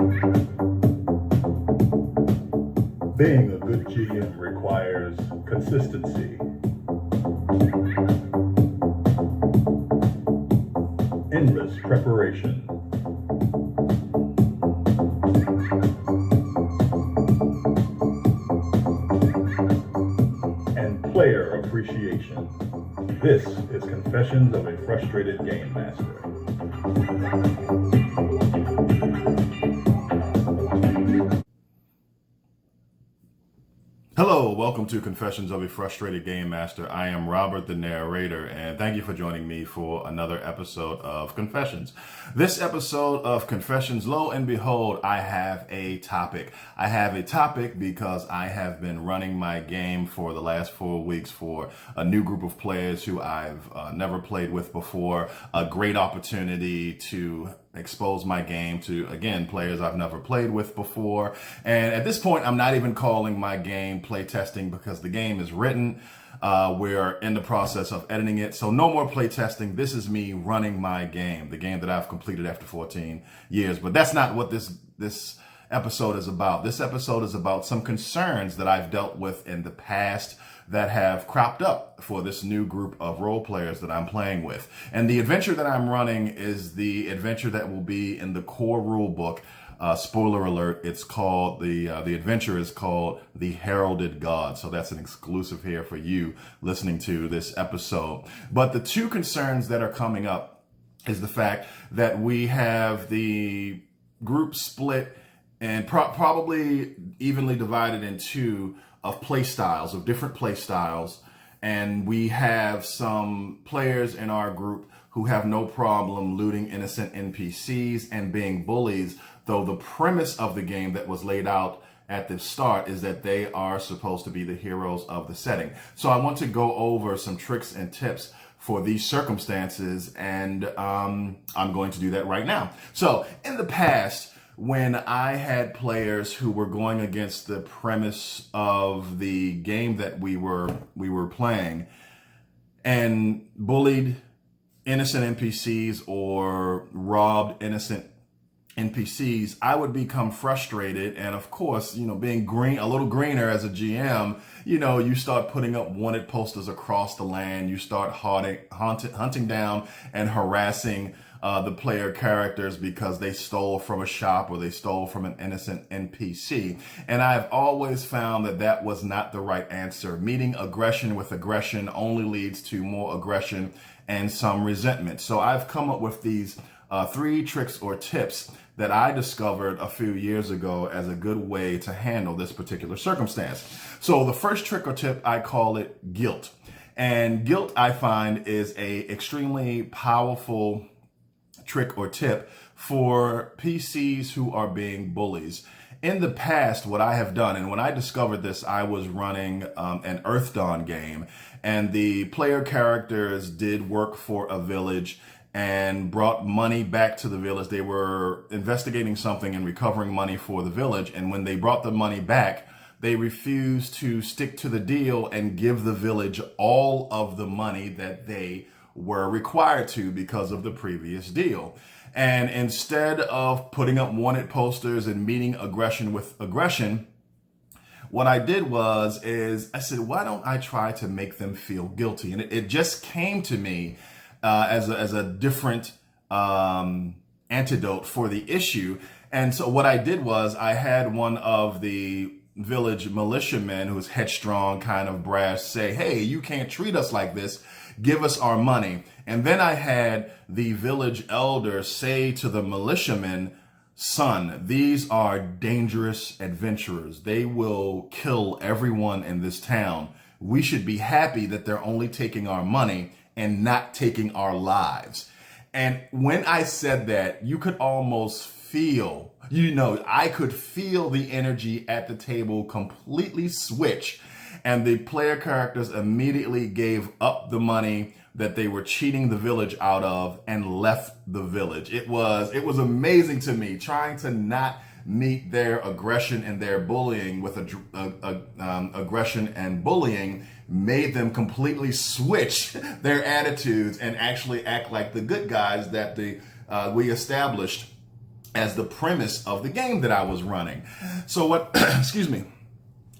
Being a good GM requires consistency, endless preparation, and player appreciation. This is Confessions of a Frustrated Game Master. Hello, welcome to Confessions of a Frustrated Game Master. I am Robert, the narrator, and thank you for joining me for another episode of Confessions. This episode of Confessions, lo and behold, I have a topic. I have a topic because I have been running my game for the last 4 weeks for a new group of players who I've never played with before. A great opportunity to expose my game to, again, players I've never played with before. And at this point, I'm not even calling my game play testing because the game is written. We're in the process of editing it. So no more play testing. This is me running my game, the game that I've completed after 14 years. But that's not what this episode is about. This episode is about some concerns that I've dealt with in the past that have cropped up for this new group of role players that I'm playing with. And the adventure that I'm running is the adventure that will be in the core rule book. Spoiler alert, it's called, the adventure is called The Heralded God. So that's an exclusive here for you listening to this episode. But the two concerns that are coming up is the fact that we have the group split and probably evenly divided in two of play styles, of different play styles. And we have some players in our group who have no problem looting innocent NPCs and being bullies, though the premise of the game that was laid out at the start is that they are supposed to be the heroes of the setting. So I want to go over some tricks and tips for these circumstances, and I'm going to do that right now. So in the past, when I had players who were going against the premise of the game that we were playing and bullied innocent NPCs or robbed innocent NPCs, I would become frustrated. And of course, being a little greener as a GM, you start putting up wanted posters across the land. You start hunting down and harassing the player characters because they stole from a shop or they stole from an innocent NPC. And I've always found that was not the right answer. Meeting aggression with aggression only leads to more aggression and some resentment. So I've come up with these 3 tricks or tips that I discovered a few years ago as a good way to handle this particular circumstance. So the first trick or tip, I call it guilt. And guilt, I find, is a extremely powerful trick or tip for PCs who are being bullies. In the past, what I have done, and when I discovered this, I was running an Earth Dawn game, and the player characters did work for a village and brought money back to the village. They were investigating something and recovering money for the village. And when they brought the money back, they refused to stick to the deal and give the village all of the money that they were required to because of the previous deal. And instead of putting up wanted posters and meeting aggression with aggression, what I did is I said, why don't I try to make them feel guilty? And it just came to me as a different antidote for the issue. And so what I did was I had one of the village militiamen who's headstrong, kind of brash, say, hey, you can't treat us like this. Give us our money. And then I had the village elder say to the militiaman, son, these are dangerous adventurers. They will kill everyone in this town. We should be happy that they're only taking our money and not taking our lives. And when I said that, you could almost feel, I could feel the energy at the table completely switch. And the player characters immediately gave up the money that they were cheating the village out of and left the village. It was amazing to me, trying to not meet their aggression and their bullying with aggression and bullying made them completely switch their attitudes and actually act like the good guys that we established as the premise of the game that I was running. So what, excuse me.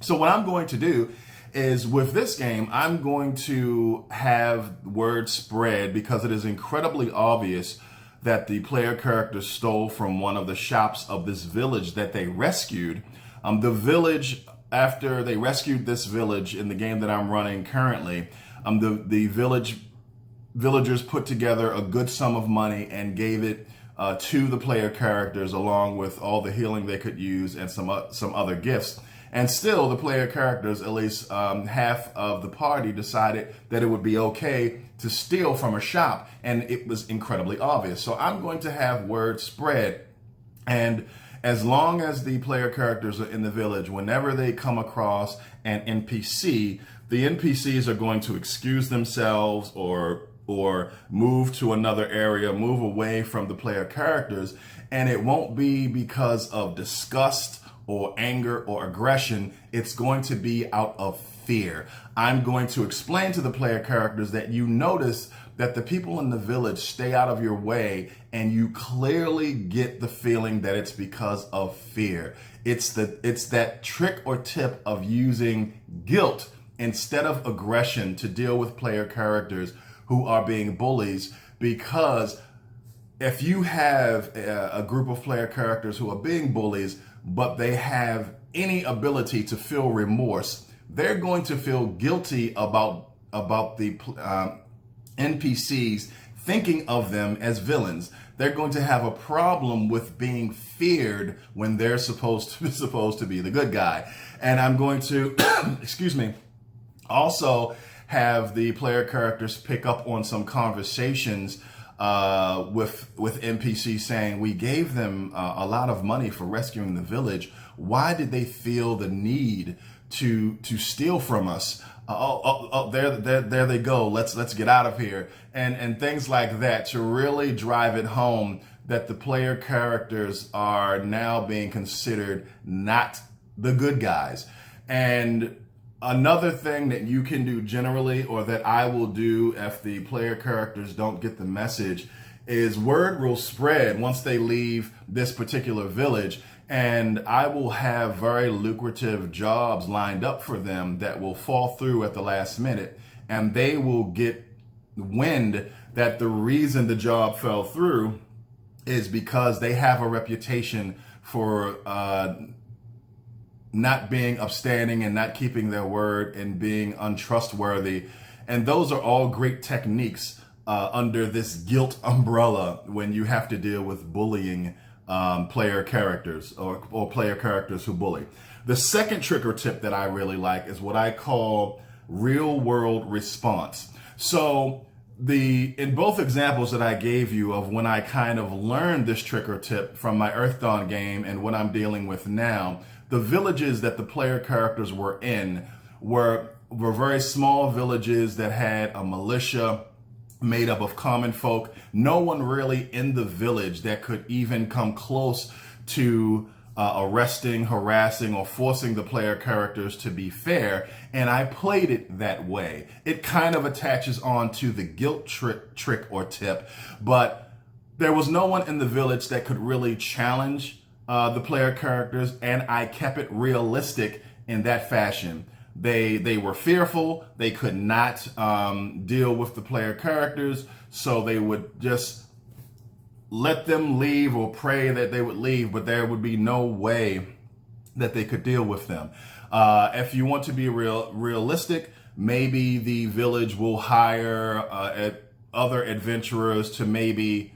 So what I'm going to do is with this game, I'm going to have word spread because it is incredibly obvious that the player characters stole from one of the shops of this village that they rescued. The village, after they rescued this village in the game that I'm running currently, the villagers put together a good sum of money and gave it to the player characters, along with all the healing they could use and some other gifts. And still, the player characters, at least half of the party, decided that it would be okay to steal from a shop, and it was incredibly obvious. So I'm going to have word spread, and as long as the player characters are in the village, whenever they come across an NPC, the NPCs are going to excuse themselves or move to another area, move away from the player characters, and it won't be because of disgust or anger or aggression. It's going to be out of fear. I'm going to explain to the player characters that you notice that the people in the village stay out of your way, and you clearly get the feeling that it's because of fear. It's that trick or tip of using guilt instead of aggression to deal with player characters who are being bullies, because if you have a group of player characters who are being bullies, but they have any ability to feel remorse, they're going to feel guilty about the NPCs thinking of them as villains. They're going to have a problem with being feared when they're supposed to be the good guy. And I'm going to, excuse me, also have the player characters pick up on some conversations with NPCs saying, we gave them a lot of money for rescuing the village. Why did they feel the need to steal from us? There they go. Let's get out of here. And things like that, to really drive it home that the player characters are now being considered not the good guys. And another thing that you can do generally, or that I will do if the player characters don't get the message, is word will spread once they leave this particular village, and I will have very lucrative jobs lined up for them that will fall through at the last minute, and they will get wind that the reason the job fell through is because they have a reputation for not being upstanding and not keeping their word and being untrustworthy. And those are all great techniques under this guilt umbrella when you have to deal with bullying player characters or player characters who bully. The second trick or tip that I really like is what I call real world response. So in both examples that I gave you of when I kind of learned this trick or tip from my Earth Dawn game and what I'm dealing with now, the villages that the player characters were in were very small villages that had a militia made up of common folk. No one really in the village that could even come close to arresting, harassing, or forcing the player characters to be fair. And I played it that way. It kind of attaches on to the guilt trick or tip, but there was no one in the village that could really challenge the player characters, and I kept it realistic in that fashion. They were fearful. They could not deal with the player characters, so they would just let them leave or pray that they would leave, but there would be no way that they could deal with them. If you want to be realistic, maybe the village will hire other adventurers to maybe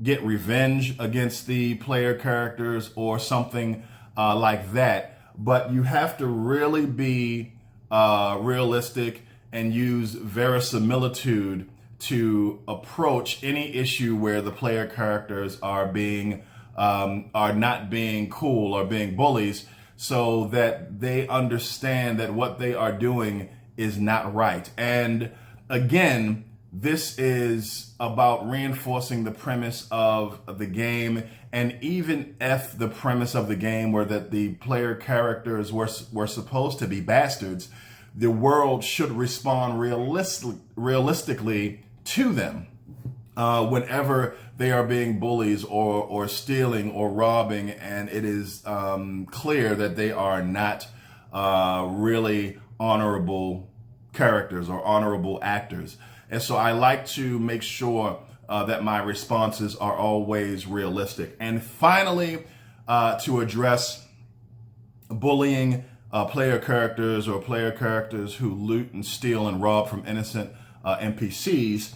get revenge against the player characters or something like that. But you have to really be realistic and use verisimilitude to approach any issue where the player characters are not being cool or being bullies, so that they understand that what they are doing is not right. And again, this is about reinforcing the premise of the game. And even if the premise of the game were that the player characters were supposed to be bastards, the world should respond realistically to them. whenever they are being bullies or stealing or robbing, and it is clear that they are not really honorable characters or honorable actors. And so I like to make sure that my responses are always realistic. And finally, to address bullying player characters or player characters who loot and steal and rob from innocent NPCs,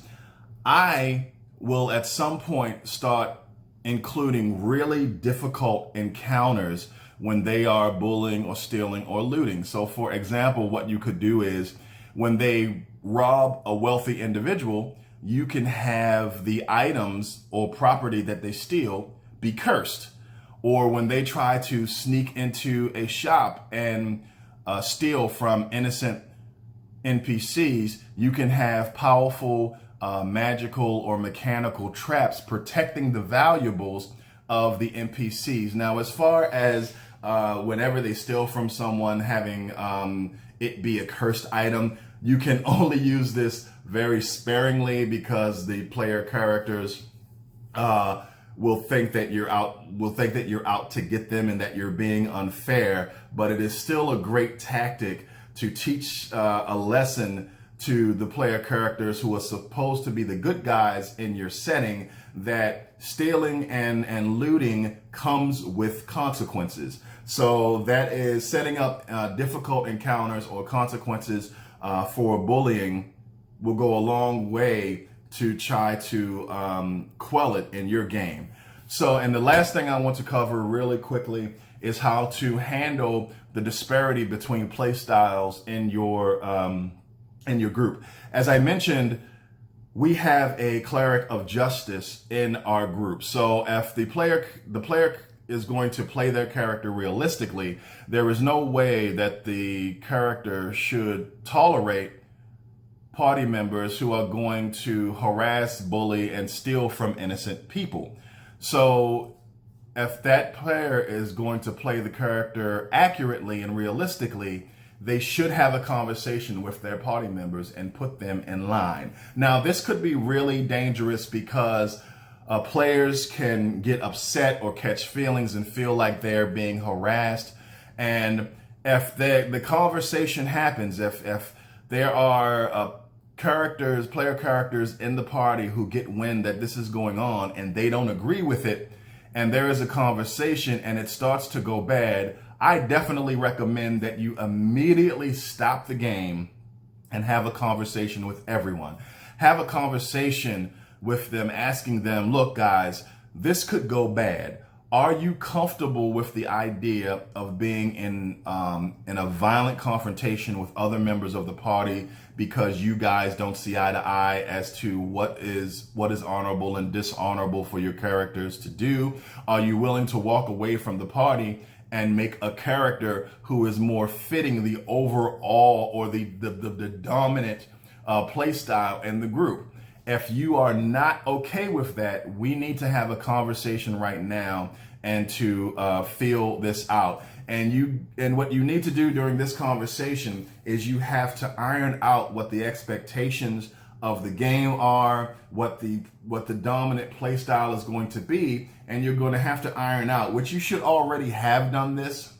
I will at some point start including really difficult encounters when they are bullying or stealing or looting. So for example, what you could do is when they rob a wealthy individual, you can have the items or property that they steal be cursed. Or when they try to sneak into a shop and steal from innocent NPCs, you can have powerful magical or mechanical traps protecting the valuables of the NPCs. Now, as far as whenever they steal from someone, having it be a cursed item, you can only use this very sparingly because the player characters will think that you're out to get them and that you're being unfair. But it is still a great tactic to teach a lesson to the player characters who are supposed to be the good guys in your setting, that stealing and looting comes with consequences. So that is setting up difficult encounters or consequences for bullying will go a long way to try to quell it in your game. So, and the last thing I want to cover really quickly is how to handle the disparity between play styles in your group. As I mentioned, we have a cleric of justice in our group. So if the player is going to play their character realistically, there is no way that the character should tolerate party members who are going to harass, bully, and steal from innocent people. So if that player is going to play the character accurately and realistically, they should have a conversation with their party members and put them in line. Now, this could be really dangerous because players can get upset or catch feelings and feel like they're being harassed. And if the conversation happens, if there are player characters in the party who get wind that this is going on and they don't agree with it, and there is a conversation and it starts to go bad, I definitely recommend that you immediately stop the game and have a conversation with everyone. Have a conversation with them, asking them, look, guys, this could go bad. Are you comfortable with the idea of being in a violent confrontation with other members of the party because you guys don't see eye to eye as to what is honorable and dishonorable for your characters to do? Are you willing to walk away from the party and make a character who is more fitting the overall or the dominant play style in the group? If you are not okay with that, we need to have a conversation right now and to feel this out. And what you need to do during this conversation is you have to iron out what the expectations of the game are, what the dominant play style is going to be, and you're going to have to iron out, which you should already have done this,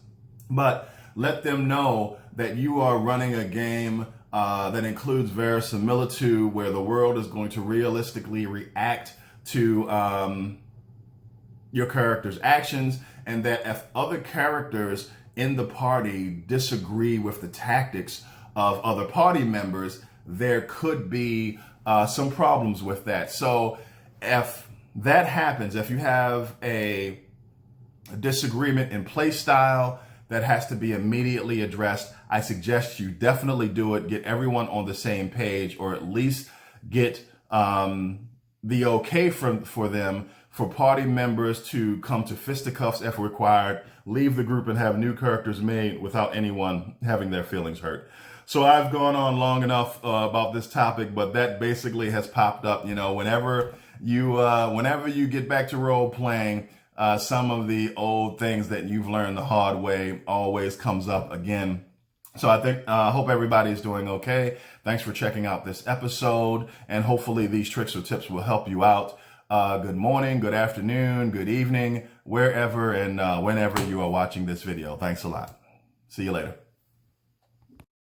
but let them know that you are running a game that includes verisimilitude, where the world is going to realistically react to your character's actions, and that if other characters in the party disagree with the tactics of other party members, there could be some problems with that. So if that happens, if you have a disagreement in play style that has to be immediately addressed, I suggest you definitely do it. Get everyone on the same page, or at least get the okay for them, for party members to come to fisticuffs if required, leave the group and have new characters made without anyone having their feelings hurt. So I've gone on long enough about this topic, but that basically has popped up. You know, whenever you get back to role playing, some of the old things that you've learned the hard way always comes up again. So I hope everybody's doing okay. Thanks for checking out this episode, and hopefully these tricks or tips will help you out. Good morning, good afternoon, good evening, wherever and whenever you are watching this video. Thanks a lot. See you later.